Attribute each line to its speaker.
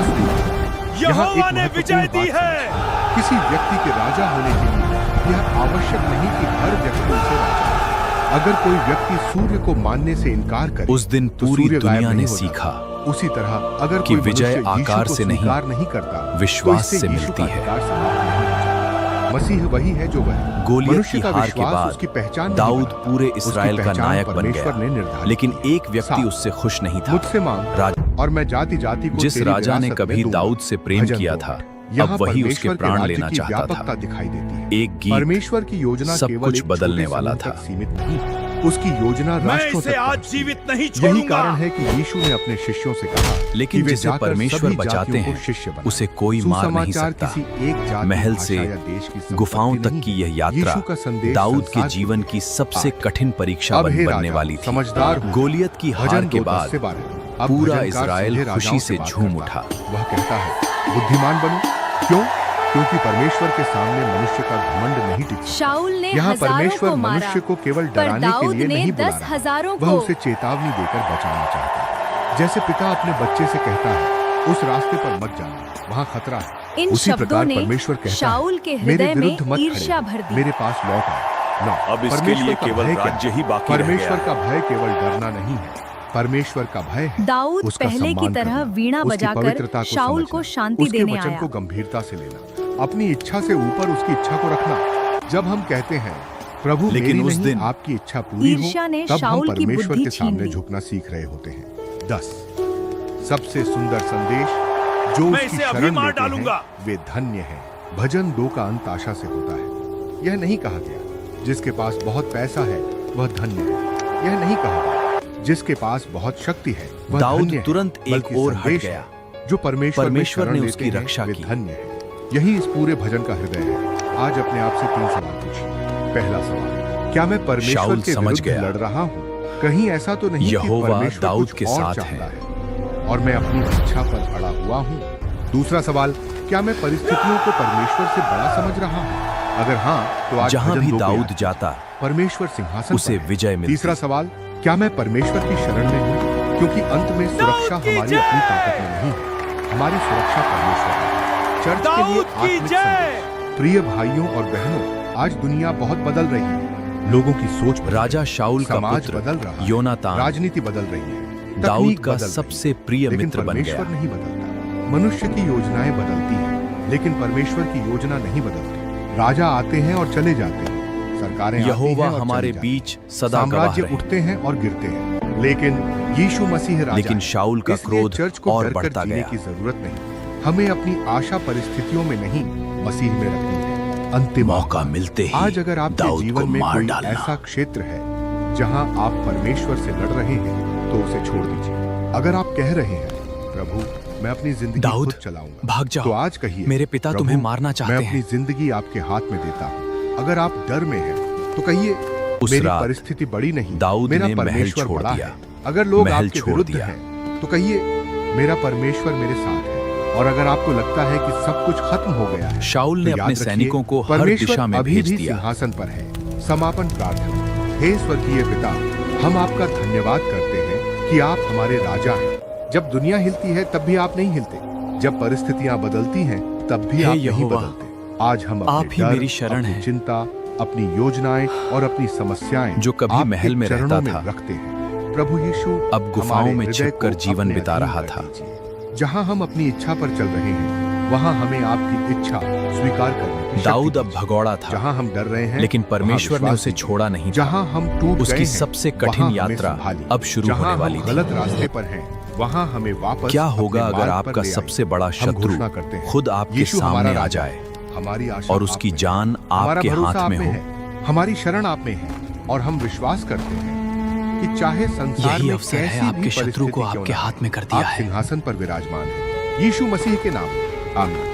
Speaker 1: असली है। यहाँ एक
Speaker 2: यहोवा ने
Speaker 1: महत्वपूर्ण
Speaker 2: विजय दी
Speaker 1: बात
Speaker 2: है।
Speaker 1: समझें। किसी व्यक्ति के राजा होने के लिए यह आवश्यक नहीं कि हर व्यक्ति उसे राजा हो। अगर कोई व्यक्ति सूर्य को मानने से इनकार करे,
Speaker 3: उस दिन
Speaker 1: तो
Speaker 3: पूरी
Speaker 1: सूर्य गायब
Speaker 3: दुनिया
Speaker 1: नहीं
Speaker 3: ने
Speaker 1: होता।
Speaker 3: सीखा
Speaker 1: उसी तरह अगर
Speaker 3: कि
Speaker 1: कोई
Speaker 3: विजय
Speaker 1: मनुष्य यीशु
Speaker 3: आकार
Speaker 1: को
Speaker 3: से नहीं,
Speaker 1: स्वीकार नहीं करता,
Speaker 3: विश्वास
Speaker 1: तो इससे
Speaker 3: से
Speaker 1: यीशु
Speaker 3: मिलती
Speaker 1: का
Speaker 3: है।
Speaker 1: अधिकार समाप्त नहीं होता। मसीह वही है जो वह है।
Speaker 3: गोलियत
Speaker 1: मनुष्य
Speaker 3: की
Speaker 1: का
Speaker 3: हार के
Speaker 1: विश्वास
Speaker 3: बाद
Speaker 1: उसकी पहचान नहीं
Speaker 3: दाऊद
Speaker 1: बनाता।
Speaker 3: पूरे
Speaker 1: उसकी
Speaker 3: इस्राएल का
Speaker 1: पहचान
Speaker 3: नायक बन
Speaker 1: परमेश्वर ने
Speaker 3: गया,
Speaker 1: निर्धारित
Speaker 3: लेकिन
Speaker 1: की।
Speaker 3: एक व्यक्ति
Speaker 1: सात,
Speaker 3: उससे खुश नहीं था।
Speaker 1: मुझसे मांग
Speaker 3: राजा
Speaker 1: और मैं जाति जाति को
Speaker 3: जिस
Speaker 1: तेरी
Speaker 3: राजा ने
Speaker 1: विरासत में
Speaker 3: कभी
Speaker 1: दूंगा।
Speaker 3: दाऊद से प्रेम
Speaker 1: भजन
Speaker 3: किया
Speaker 1: दो।
Speaker 3: था,
Speaker 1: यहाँ
Speaker 3: अब वही
Speaker 1: परमेश्वर
Speaker 3: उसके
Speaker 1: के
Speaker 3: प्राण
Speaker 1: राज्य
Speaker 3: लेना
Speaker 1: की
Speaker 3: चाहता
Speaker 1: व्यापकता
Speaker 3: था।
Speaker 1: दिखाई देती है।
Speaker 3: एक गीत
Speaker 1: परमेश्वर की योजना
Speaker 3: सब
Speaker 1: केवल
Speaker 3: कुछ
Speaker 1: एक
Speaker 3: बदलने
Speaker 1: छोटे
Speaker 3: वाला
Speaker 1: समूह
Speaker 3: था।
Speaker 1: तक सीमित नहीं है। उसकी योजना
Speaker 2: मैं
Speaker 1: राष्ट्रों
Speaker 2: इसे
Speaker 1: तक
Speaker 2: आज
Speaker 1: पहुंची।
Speaker 2: जीवित नहीं
Speaker 1: यही
Speaker 2: छोड़ूंगा।
Speaker 1: कारण है कि यीशु ने अपने शिष्यों से कहा
Speaker 3: लेकिन
Speaker 1: कि वे
Speaker 3: जिसे
Speaker 1: जाकर
Speaker 3: परमेश्वर
Speaker 1: सभी
Speaker 3: बचाते
Speaker 1: जातियों को
Speaker 3: हैं,
Speaker 1: शिष्य बनाएं।
Speaker 3: उसे कोई मार नहीं
Speaker 1: सुसमाचार
Speaker 3: सकता।
Speaker 1: किसी एक जाति,
Speaker 3: महल
Speaker 1: भाषा
Speaker 3: से
Speaker 1: या देश की संपत्ति
Speaker 3: गुफाओं तक
Speaker 1: नहीं।
Speaker 3: की यह यात्रा
Speaker 1: यीशु का संदेश
Speaker 3: दाऊद के
Speaker 1: संसार
Speaker 3: जीवन की सबसे कठिन परीक्षा
Speaker 1: अब हे
Speaker 3: बनने
Speaker 1: राजा,
Speaker 3: वाली थी।
Speaker 1: समझदार हो।
Speaker 3: गोलियत की हार
Speaker 1: भजन
Speaker 3: के
Speaker 1: 2:10
Speaker 3: बाद
Speaker 1: से 12। अब
Speaker 3: पूरा
Speaker 1: भजनकार
Speaker 3: इस्राएल
Speaker 1: सीधे
Speaker 3: खुशी
Speaker 1: राजाओं
Speaker 3: से
Speaker 1: बात
Speaker 3: झूम
Speaker 1: करता है।
Speaker 3: उठा।
Speaker 1: वह कहता है, बुद्धिमान बनो। क्यों? क्योंकि परमेश्वर के सामने मनुष्य का घमंड नहीं टिकता।
Speaker 4: शाऊल ने
Speaker 1: यहाँ
Speaker 4: हजारों
Speaker 1: परमेश्वर
Speaker 4: को मारा,
Speaker 1: मनुष्य को केवल
Speaker 4: पर
Speaker 1: डराने के
Speaker 4: दाऊद
Speaker 1: लिए
Speaker 4: ने
Speaker 1: नहीं बुला
Speaker 4: 10,000
Speaker 1: रहा। वह
Speaker 4: को।
Speaker 1: उसे चेतावनी देकर बचाना चाहता है। जैसे पिता अपने बच्चे से कहता है, उस रास्ते पर मत जाना, वहाँ खतरा है।
Speaker 4: इन
Speaker 1: उसी
Speaker 4: शब्दों
Speaker 1: प्रकार
Speaker 4: ने
Speaker 1: परमेश्वर कहता है,
Speaker 4: शाऊल के
Speaker 1: मेरे
Speaker 4: हृदय में
Speaker 1: विरुद्ध मत
Speaker 4: ईर्ष्या
Speaker 1: खड़े
Speaker 4: भर
Speaker 1: हो,
Speaker 4: दी।
Speaker 1: मेरे पास लौट आओ। लो,
Speaker 2: अब इसके
Speaker 1: परमेश्वर
Speaker 2: लिए
Speaker 1: का
Speaker 2: केवल
Speaker 1: भय क्या
Speaker 2: राज्य
Speaker 1: है?
Speaker 2: ही बाकी रह
Speaker 1: परमेश्वर
Speaker 2: गया।
Speaker 1: का भय केवल डरना नहीं है, परमेश्वर का भय है
Speaker 4: दाऊद
Speaker 1: उसका
Speaker 4: पहले की
Speaker 1: सम्मान
Speaker 4: तरह
Speaker 1: करना,
Speaker 4: वीणा
Speaker 1: उसकी
Speaker 4: बजाकर
Speaker 1: पवित्रता
Speaker 4: शाऊल को
Speaker 1: समझना,
Speaker 4: शांति
Speaker 1: उसके
Speaker 4: देने
Speaker 1: वचन
Speaker 4: आया।
Speaker 1: को गंभीरता से लेना, अपनी इच्छा से ऊपर उसकी इच्छा को रखना। जब हम कहते हैं प्रभु
Speaker 3: लेकिन
Speaker 1: मेरी
Speaker 3: उस
Speaker 1: नहीं
Speaker 3: दिन
Speaker 1: आपकी इच्छा पूरी
Speaker 4: ईर्ष्या
Speaker 1: हो,
Speaker 4: ने
Speaker 1: तब हम
Speaker 4: शाऊल की
Speaker 1: परमेश्वर
Speaker 4: बुद्धि
Speaker 1: के
Speaker 4: छीन
Speaker 1: सामने
Speaker 4: ली।
Speaker 1: झुकना सीख रहे होते हैं। 10 सबसे सुंदर संदेश जो
Speaker 2: मैं
Speaker 1: उसकी
Speaker 2: इसे अभी
Speaker 1: शरण
Speaker 2: मार
Speaker 1: लेते हैं,
Speaker 2: डालूंगा।
Speaker 1: वे धन्य हैं। भजन 2 का अंत आशा से होता है। यह नहीं कहा गया जिसके पास बहुत पैसा है वह धन्य है। यह नहीं कहा गया जिसके पास बहुत शक्ति है वह
Speaker 3: दाऊद
Speaker 1: धन्य है,
Speaker 3: तुरंत एक
Speaker 1: बल्कि
Speaker 3: ओर हट
Speaker 1: संदेश
Speaker 3: गया।
Speaker 1: है, जो परमेश्वर में
Speaker 3: परमेश्वर
Speaker 1: शरण
Speaker 3: ने
Speaker 1: लेते
Speaker 3: उसकी
Speaker 1: हैं,
Speaker 3: रक्षा
Speaker 1: वे
Speaker 3: की।
Speaker 1: धन्य है। यही इस पूरे भजन का हृदय है। आज अपने आप से 3 सवाल पूछिए। पहला सवाल, क्या मैं परमेश्वर
Speaker 3: शाऊल
Speaker 1: के
Speaker 3: समझ
Speaker 1: विरुद्ध
Speaker 3: गया।
Speaker 1: लड़ रहा हूँ? कहीं ऐसा तो नहीं कि
Speaker 3: यहोवा
Speaker 1: परमेश्वर
Speaker 3: दाऊद
Speaker 1: कुछ
Speaker 3: के
Speaker 1: और
Speaker 3: साथ
Speaker 1: चाहता
Speaker 3: है।
Speaker 1: और मैं अपनी इच्छा पर अड़ा हुआ हूँ? दूसरा सवाल, क्या मैं परिस्थितियों को परमेश्वर से बड़ा समझ रहा हूँ? अगर हाँ, तो आज
Speaker 3: जहां
Speaker 1: भजन
Speaker 3: भी
Speaker 1: 2 पे
Speaker 3: दाऊद
Speaker 1: आते हैं।
Speaker 3: जाता
Speaker 1: परमेश्वर सिंहासन
Speaker 3: उसे
Speaker 1: पर है।
Speaker 3: विजय मिलती।
Speaker 1: तीसरा सवाल, क्या मैं परमेश्वर की शरण में हूँ? क्योंकि अंत में सुरक्षा
Speaker 2: दाऊद की
Speaker 1: हमारी
Speaker 2: जय!
Speaker 1: अपनी ताकत में नहीं है, हमारी सुरक्षा परमेश्वर है। चर्च के लिए
Speaker 2: दाऊद की
Speaker 1: आत्मिक
Speaker 2: जय!
Speaker 1: संदेश। प्रिय भाइयों और बहनों, आज दुनिया बहुत बदल रही है। लोगों की सोच बदल
Speaker 3: राजा
Speaker 1: रही है,
Speaker 3: शाऊल का
Speaker 1: समाज
Speaker 3: पुत्र
Speaker 1: बदल रहा है,
Speaker 3: योनातान
Speaker 1: राजनीति बदल रही है,
Speaker 3: दाऊद
Speaker 1: तकनीक
Speaker 3: का
Speaker 1: बदल रही
Speaker 3: सबसे
Speaker 1: है,
Speaker 3: प्रिय
Speaker 1: लेकिन
Speaker 3: मित्र बन
Speaker 1: परमेश्वर
Speaker 3: गया।
Speaker 1: नहीं बदलता। मनुष्य की योजनाएं बदलती हैं, लेकिन परमेश्वर की योजना नहीं बदलती। राजा आते हैं और चले जाते हैं, सरकारें आती
Speaker 3: यहोवा
Speaker 1: हैं और
Speaker 3: हमारे
Speaker 1: चली जाती हैं,
Speaker 3: बीच सदा गवाह
Speaker 1: साम्राज्य
Speaker 3: रहे।
Speaker 1: उठते हैं और गिरते हैं, लेकिन यीशु मसीह राजा
Speaker 3: लेकिन
Speaker 1: है।
Speaker 3: शाऊल का
Speaker 1: इसलिए
Speaker 3: क्रोध
Speaker 1: चर्च को
Speaker 3: और
Speaker 1: डरकर
Speaker 3: बढ़ता
Speaker 1: जीने
Speaker 3: गया।
Speaker 1: की जरूरत नहीं। हमें अपनी आशा परिस्थितियों में नहीं, मसीह में रखनी है। अंतिम
Speaker 3: मौका मिलते ही
Speaker 1: आज अगर आपके
Speaker 3: दाऊद को
Speaker 1: जीवन में
Speaker 3: मार
Speaker 1: कोई
Speaker 3: डालना।
Speaker 1: ऐसा क्षेत्र है जहां आप परमेश्वर से लड़ रहे हैं, तो उसे छोड़ दीजिए। अगर आप कह रहे हैं, प्रभु मैं अपनी जिंदगी
Speaker 3: दाऊद,
Speaker 1: खुद चलाऊंगा,
Speaker 3: भाग जाओ।
Speaker 1: तो आज कहिए,
Speaker 3: मेरे पिता
Speaker 1: प्रभु,
Speaker 3: तुम्हें मारना चाहते
Speaker 1: मैं अपनी
Speaker 3: हैं।
Speaker 1: जिंदगी आपके हाथ में देता हूँ। अगर आप डर में हैं, तो कहिए,
Speaker 3: उस
Speaker 1: मेरी
Speaker 3: रात
Speaker 1: परिस्थिति बड़ी नहीं,
Speaker 3: दाऊद
Speaker 1: मेरा
Speaker 3: ने महल
Speaker 1: परमेश्वर
Speaker 3: छोड़
Speaker 1: बड़ा
Speaker 3: दिया।
Speaker 1: है। अगर लोग
Speaker 3: महल
Speaker 1: आपके
Speaker 3: छोड़
Speaker 1: विरुद्ध
Speaker 3: दिया।
Speaker 1: हैं, तो कहिए, मेरा परमेश्वर मेरे साथ है। और अगर आपको लगता है कि सब कुछ खत्म हो गया है,
Speaker 3: शाऊल ने
Speaker 1: तो याद
Speaker 3: अपने
Speaker 1: रखिए,
Speaker 3: सैनिकों को हर
Speaker 1: परमेश्वर
Speaker 3: दिशा में
Speaker 1: अभी
Speaker 3: भेज
Speaker 1: भी
Speaker 3: दिया।
Speaker 1: सिंहासन पर है। समापन प्रार्थना। हे स्वर्गीय पिता, हम आपका धन्यवाद करते हैं कि आप हमारे राजा हैं। जब दुनिया हिलती है तब भी आप नहीं हिलते, जब परिस्थितियां बदलती हैं तब भी
Speaker 3: हे
Speaker 1: आप नहीं
Speaker 3: यहोवा,
Speaker 1: बदलते। आज हम अपने
Speaker 3: आप ही
Speaker 1: डर,
Speaker 3: मेरी शरण
Speaker 1: अपनी
Speaker 3: हैं।
Speaker 1: चिंता, अपनी योजनाएं और अपनी समस्याएं
Speaker 3: जो कभी
Speaker 1: आपके
Speaker 3: महल में
Speaker 1: चरणों
Speaker 3: रहता
Speaker 1: में
Speaker 3: था,
Speaker 1: रखते हैं। प्रभु यीशु
Speaker 3: अब गुफाओं
Speaker 1: हमारे
Speaker 3: में
Speaker 1: हृदय
Speaker 3: छिपकर
Speaker 1: को
Speaker 3: जीवन
Speaker 1: अपने
Speaker 3: बिता
Speaker 1: अधीन
Speaker 3: रहा
Speaker 1: कर
Speaker 3: था।
Speaker 1: दीजिए। जहां हम अपनी इच्छा पर चल रहे हैं, वहां हमें आपकी इच्छा स्वीकार करने की शक्ति
Speaker 3: दाऊद अब
Speaker 1: दीजिए।
Speaker 3: भगौड़ा था,
Speaker 1: जहां हम डर रहे हैं,
Speaker 3: लेकिन परमेश्वर ने
Speaker 1: वहां
Speaker 3: उसे
Speaker 1: विश्वास
Speaker 3: छोड़ा नहीं था।
Speaker 1: जहां हम टूट
Speaker 3: उसकी
Speaker 1: गए हैं,
Speaker 3: सबसे कठिन
Speaker 1: वहां हमें
Speaker 3: यात्रा
Speaker 1: संभालिए।
Speaker 3: अब शुरू
Speaker 1: जहां
Speaker 3: होने
Speaker 1: हम
Speaker 3: वाली थी।
Speaker 1: गलत रास्ते पर हैं, वहां हमें वापस
Speaker 3: क्या
Speaker 1: अपने
Speaker 3: होगा अगर
Speaker 1: मार्ग पर
Speaker 3: आपका
Speaker 1: ले आइए।
Speaker 3: सबसे बड़ा
Speaker 1: हम
Speaker 3: शत्रु
Speaker 1: घोषणा करते हैं,
Speaker 3: खुद आपके
Speaker 1: यीशु हमारा
Speaker 3: सामने आ
Speaker 1: राजा
Speaker 3: जाए
Speaker 1: है, हमारी आशा
Speaker 3: और
Speaker 1: आप
Speaker 3: उसकी
Speaker 1: में है,
Speaker 3: जान
Speaker 1: हमारा
Speaker 3: आपके
Speaker 1: भरोसा
Speaker 3: हाथ
Speaker 1: आप
Speaker 3: में हो?
Speaker 1: है, हमारी शरण आप में है, और हम विश्वास करते हैं कि चाहे संसार
Speaker 3: यही
Speaker 1: में
Speaker 3: अवसर है
Speaker 1: कैसी
Speaker 3: आपके
Speaker 1: भी
Speaker 3: शत्रु को
Speaker 1: परिस्थिति क्यों
Speaker 3: आपके
Speaker 1: ना हो,
Speaker 3: हाथ में कर दिया
Speaker 1: आप
Speaker 3: है।
Speaker 1: सिंहासन पर विराजमान है। यीशु मसीह के नाम, आमीन।